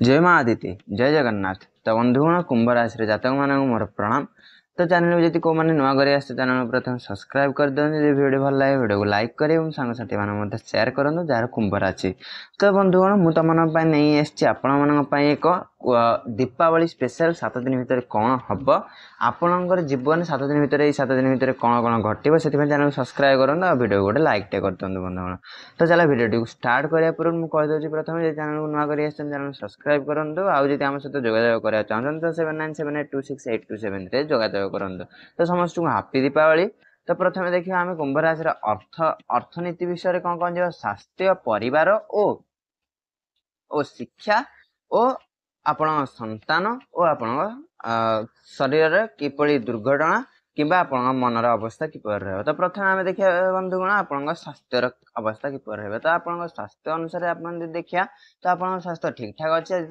जय माँ आदित्य जय जगन्नाथ। तो बंधुगण कुंभ राशि जातक मान मोर प्रणाम। तो चैनल में जब को मैंने नुआ कर चैनल प्रथम सब्सक्राइब कर दिखाँ वीडियो भल लगे वीडियो को लाइक करें सांगसाथी मैंने शेयर करूँ जार कुंभ राशि। तो बंधुगण मुझे तुम नहीं आसी आपण एक दीपावली स्पेशल 7 दिन भितर कौन हम आपणकर जीवन 7 दिन भितर 7 दिन भितर कौन कौन घटो से चैनल सब्सक्राइब करूँ और वीडियो गोटे लाइक टे कर दिखाँ बंधुगण। तो चलो वीडियो स्टार्ट करने पूर्व मुझे कहीदे प्रथम चैनल को नुआ कर चैनल सब्सक्राइब करूँ आदि आम सहित जोगाजोग करना चाहते तो 7978268273 जोगाजोग करूँ। तो समस्त को हापी दीपावली। तो प्रथम देखिए आम कुंभ राशि अर्थनीति विषय कौन कौन जो स्वास्थ्य परिवार ओ शिक्षा और आपण संतान और आपण शरीर किपरि दुर्घटना किंबा आपण मनर अवस्था किपर रहे। तो प्रथम आम देखिए बंधुगण आपण स्वास्थ्य अवस्था किपर रहे। तो आपण स्वास्थ्य अनुसार आप देखिए तो आपण स्वास्थ्य ठीक ठाक अच्छे।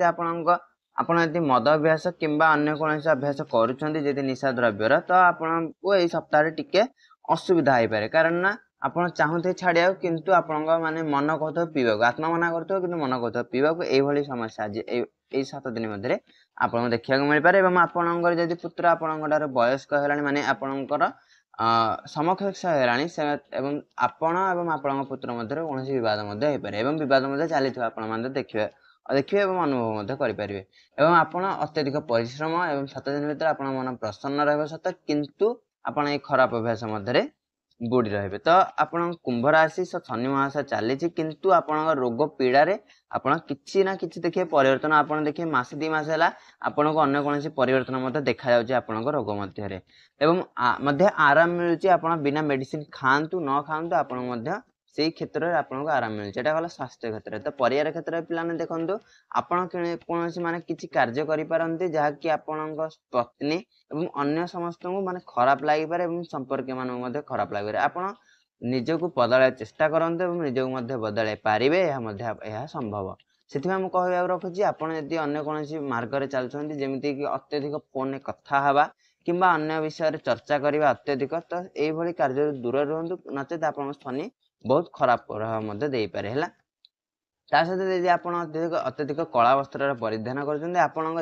आपण यदि मद अभ्यास किंबा अन्य कौन अभ्यास करुँच निशा द्रव्यर तो आपन को यही सप्ताह टिके असुविधा हो पाए कारण ना आपण चाहते छाड़िया किंतु आपण माने मन कहते पीवा आत्मा मना करते कि मन कहते पीवा यही समस्या आज 7 दिन मध्य आपको देखा मिल पारे। आपणकर जदि पुत्र आपंकर वयस्क है माने आपणकर समकक्ष है आपण पुत्र मध्य कौन बद बद चली आप देखिए देखिए अनुभव करें आपड़ अत्यधिक परिश्रम और 7 दिन भर आप मन प्रसन्न रहा सत किंतु आपण ये खराब अभ्यास मध्य बुड़ी रहे। तो आपण कुंभ राशि शनि महाशय चली किंतु आपण रोग पीड़ा आपण किसी ना कि देखिए परिवर्तन आप देखिए मस 2 मास है आपन को अन्य कौन परिवर्तन देखा जाऊँच रोग मध्य आराम मिलूँ बिना मेडिसिन खातु न खातु आप से क्षेत्र में आपको आराम मिलूँ। यहाँ गला स्वास्थ्य क्षेत्र तो परिवार क्षेत्र में पिला देखो आपड़ कौन माने किसी कार्य करें जहाँकि आपण पत्नी और अन्य समस्त को माने खराब लगी पारे संपर्क मान खराब लगे आपड़ निजक बदल चेष्टा करते निजक बदल पारे यह संभव। से कह रखुच्छी आपड़ यदि अन्य कौन मार्ग में चलुँच जमीक अत्यधिक फोन कथा हवा किंबा अन्य विषय चर्चा करने अत्यधिक तो यही कार्य दूर रुहतु नचेत आप शनि बहुत खराब प्रभाव दे पारे है। ता सहित यदि आप अत्यधिक कला वस्त्र परिधान कर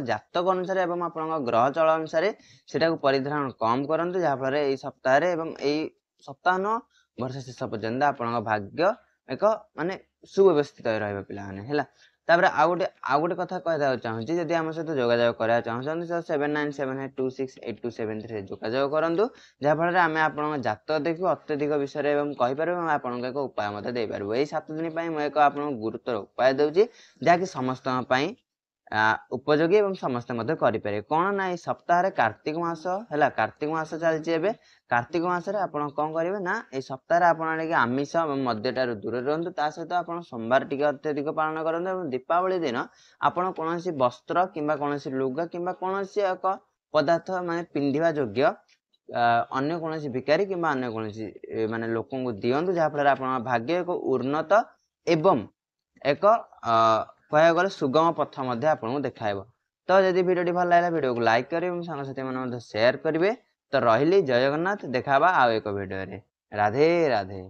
जातक अनुसार एवं आप ग्रह चल अनुसार से परिधान कम करूँ जहाँफल यही सप्ताह सप्ताह न वर्ष शेष पर्यंत आप भाग्य एक माने सुव्यवस्थित रहा पाने है। तापर आउ गोटे कथा कहता चाहूँगी जदि आम सहित जोगाजोग करना चाहते तो 7978268273 जोगाजोग करूँ जहाँफल आम आप जातक देखू अत्यधिक विषय कहीपर आपको एक उपाय देपार। यही 7 दिन मुझे एक आप गुरुत्व उपाय दूसरी जहाँकि समस्त उपयोगी और समस्त करें कौन ना सप्ताह कार्तिक मास है कार्तिक मास चलती कार्तिक मस कौन करेंगे ना ये सप्ताह आप आमिष मद्यटा दूर रुहतु ता सहित आप सोमवार टी अत्यधिक पालन करूँ। दीपावली दिन आपड़ कौन वस्त्र किंबा कौन लुगा किंबा कौन एक पदार्थ माने पिंधिबा योग्य अन्य कौन भिकारी किंबा अन्य कौन माने लोक दिंतु जहाँफल आप भाग्य एक उन्नत एवं एक कह गले सुगम पथ आपको देखा। तो जदि वीडियो भल लगा वीडियो को लाइक करेंगे सांगसाथी मैंने शेयर करेंगे। तो रही जय जगन्नाथ देखा आउ एक वीडियो रे राधे राधे।